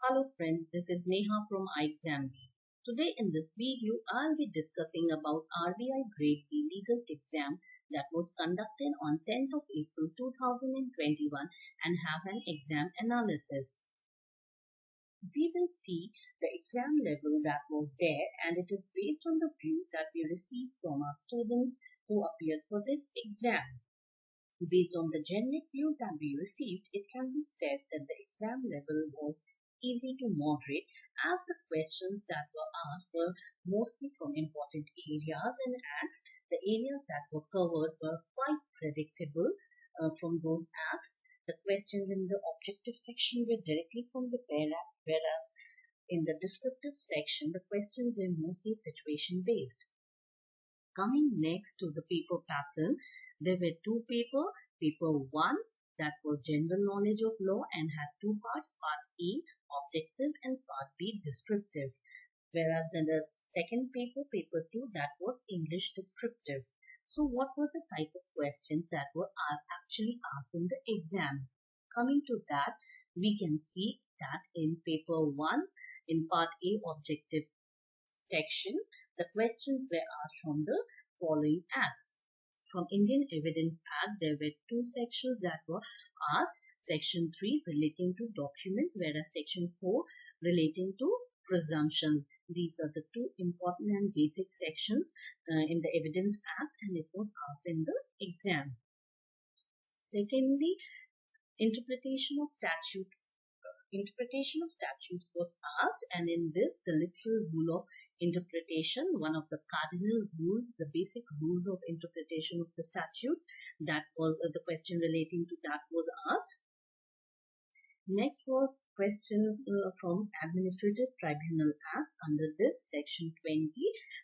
Hello friends, this is Neha from ixamBee. Today in this video, I'll be discussing about RBI Grade B legal exam that was conducted on 10th of April 2021 and have an exam analysis. We will see the exam level that was there, and it is based on the views that we received from our students who appeared for this exam. Based on the generic views that we received, it can be said that the exam level was easy to moderate, as the questions that were asked were mostly from important areas and acts. The areas that were covered were quite predictable from those acts. The questions in the objective section were directly from the whereas in the descriptive section, the questions were mostly situation based. Coming next to the paper pattern, there were two papers. Paper 1, that was general knowledge of law and had two parts, part A, objective, and part B, descriptive. Whereas then the second paper, paper 2, that was English descriptive. So what were the type of questions that were actually asked in the exam? Coming to that, we can see that in paper 1, in part A, objective section, the questions were asked from the following acts. From Indian Evidence Act, there were two sections that were asked. Section 3 relating to documents, whereas Section 4 relating to presumptions. These are the two important and basic sections in the Evidence Act, and it was asked in the exam. Secondly, interpretation of statutes was asked, and in this, the literal rule of interpretation, one of the cardinal rules, the basic rules of interpretation of the statutes, that was the question relating to that was asked. Next was question from Administrative Tribunal Act. Under this, Section 20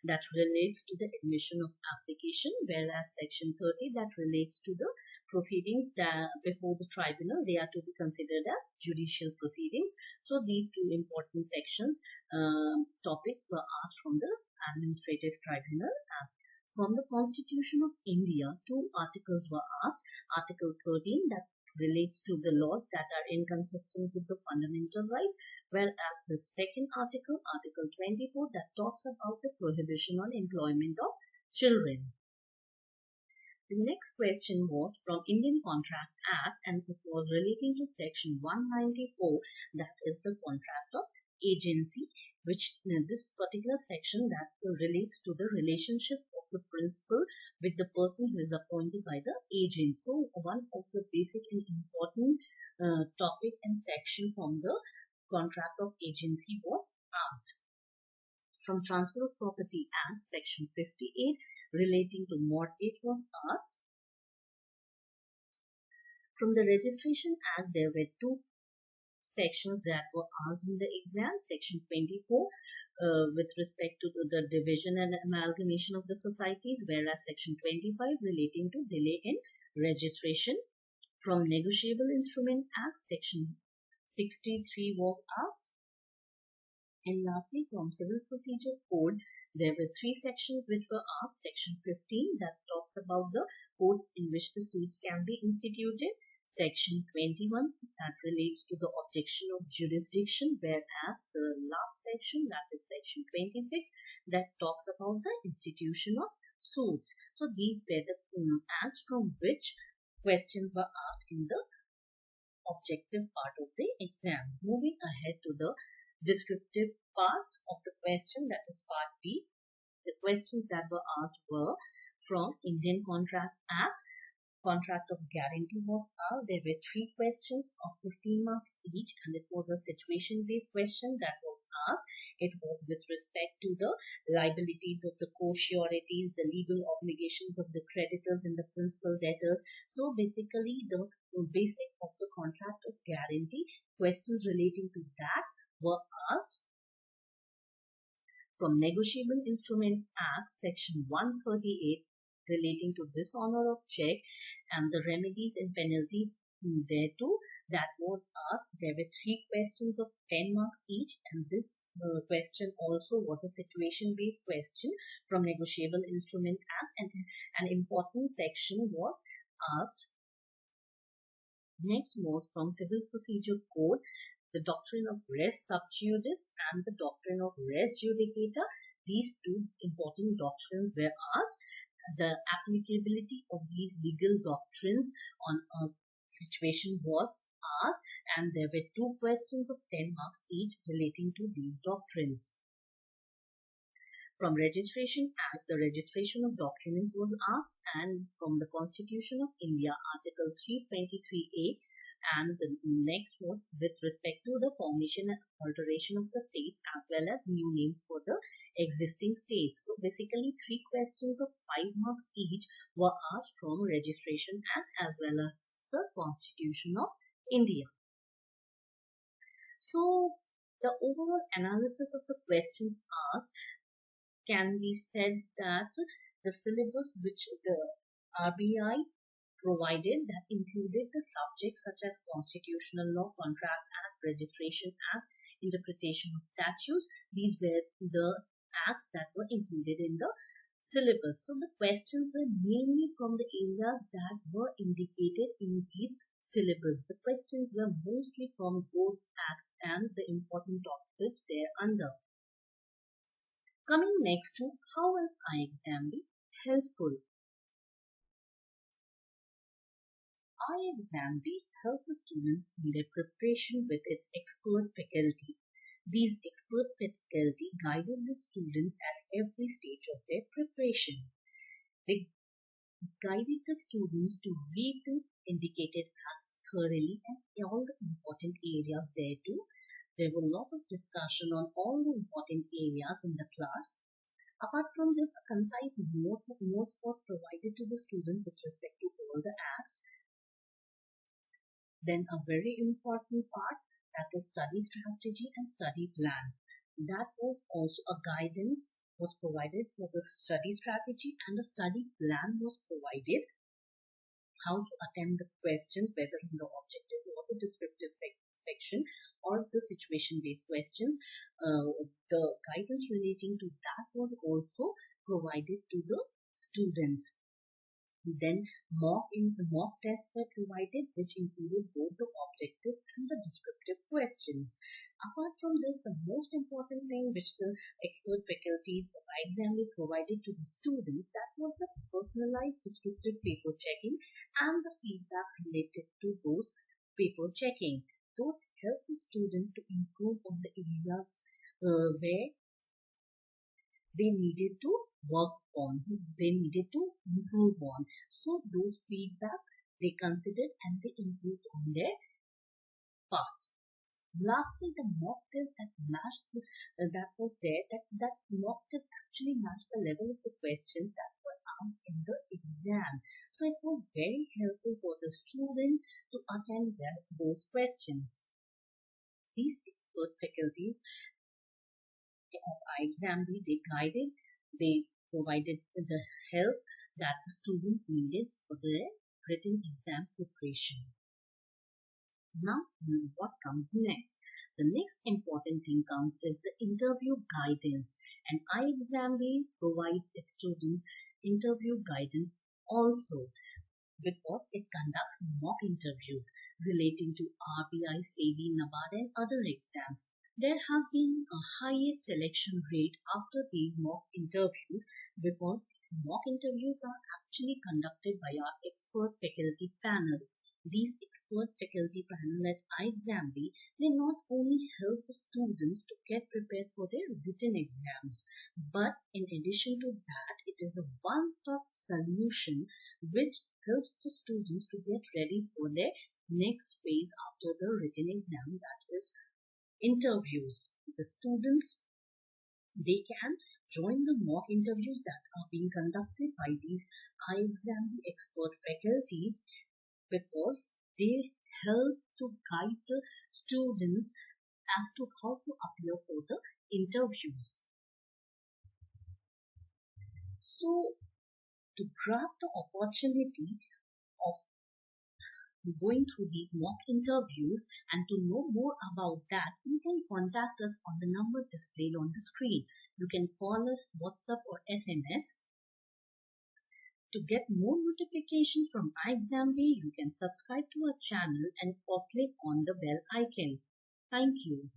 that relates to the admission of application, whereas Section 30 that relates to the proceedings that before the tribunal, they are to be considered as judicial proceedings. So these two important sections, topics were asked from the Administrative Tribunal Act. From the Constitution of India, two articles were asked. Article 13 that relates to the laws that are inconsistent with the fundamental rights, whereas the second article, Article 24, that talks about the prohibition on employment of children. The next question was from Indian Contract Act, and it was relating to Section 194, that is the contract of agency, which this particular section that relates to the relationship of the principal with the person who is appointed by the agent. So one of the basic and important topic and section from the contract of agency was asked. From Transfer of Property Act, Section 58 relating to mortgage was asked. From the Registration Act, there were two sections that were asked in the exam. Section 24 with respect to the division and amalgamation of the societies, whereas Section 25 relating to delay in registration. From Negotiable Instrument Act, Section 63 was asked. And lastly, from Civil Procedure Code, there were three sections which were asked. Section 15 that talks about the courts in which the suits can be instituted. Section 21 that relates to the objection of jurisdiction, whereas the last section, that is Section 26, that talks about the institution of suits. So these were the acts from which questions were asked in the objective part of the exam. Moving ahead to the descriptive part of the question, that is part B. The questions that were asked were from Indian Contract Act. Contract of guarantee was asked. There were three questions of 15 marks each, and it was a situation-based question that was asked. It was with respect to the liabilities of the co-sureties, the legal obligations of the creditors and the principal debtors. So basically, the basic of the contract of guarantee, questions relating to that were asked. From Negotiable Instrument Act, Section 138 relating to dishonor of check and the remedies and penalties thereto, that was asked. There were three questions of 10 marks each, and this question also was a situation-based question from Negotiable Instrument Act, and an important section was asked. Next was from Civil Procedure Code, The doctrine of res sub judice and the doctrine of res judicata, these two important doctrines were asked. The applicability of these legal doctrines on a situation was asked, and there were two questions of 10 marks each relating to these doctrines. From Registration Act, the registration of documents was asked, and from the Constitution of India, Article 323A, and the next was with respect to the formation and alteration of the states as well as new names for the existing states. So basically 3 questions of 5 marks each were asked from Registration Act as well as the Constitution of India. So the overall analysis of the questions asked can be said that the syllabus which the RBI provided that included the subjects such as constitutional law, contract act, registration act, interpretation of statutes. These were the acts that were included in the syllabus. So the questions were mainly from the areas that were indicated in these syllabus. The questions were mostly from those acts and the important topics thereunder. Coming next to how is ixamBee helpful? ixamBee helped the students in their preparation with its expert faculty. These expert faculty guided the students at every stage of their preparation. They guided the students to read the indicated acts thoroughly and all the important areas there too. There were a lot of discussion on all the important areas in the class. Apart from this, a concise notes was provided to the students with respect to all the acts. Then a very important part, that is study strategy and study plan. That was also a guidance was provided for the study strategy, and a study plan was provided how to attempt the questions, whether in the objective or the descriptive section or the situation based questions. The guidance relating to that was also provided to the students. Then mock tests were provided, which included both the objective and the descriptive questions. Apart from this, the most important thing which the expert faculties of ixamBee provided to the students, that was the personalized descriptive paper checking and the feedback related to those paper checking. Those help the students to improve on the areas where they needed to work on, they needed to improve on. So those feedback they considered and they improved on their part. Lastly, the mock test that matched that was there, that mock test actually matched the level of the questions that were asked in the exam. So it was very helpful for the student to attempt those questions. These expert faculties of ixamBee, they provided the help that the students needed for their written exam preparation. Now, what comes next? The next important thing comes is the interview guidance, and ixamBee provides its students interview guidance also, because it conducts mock interviews relating to RBI, SEBI, NABARD and other exams. There has been a highest selection rate after these mock interviews, because these mock interviews are actually conducted by our expert faculty panel. These expert faculty panel at ixamBee, they not only help the students to get prepared for their written exams, but in addition to that, it is a one-stop solution which helps the students to get ready for their next phase after the written exam, that is interviews. The students, they can join the mock interviews that are being conducted by these ixamBee expert faculties, because they help to guide the students as to how to appear for the interviews. So to grab the opportunity of going through these mock interviews and to know more about that, you can contact us on the number displayed on the screen. You can call us, WhatsApp or SMS. To get more notifications from ixamBee, you can subscribe to our channel and or click on the bell icon. Thank you.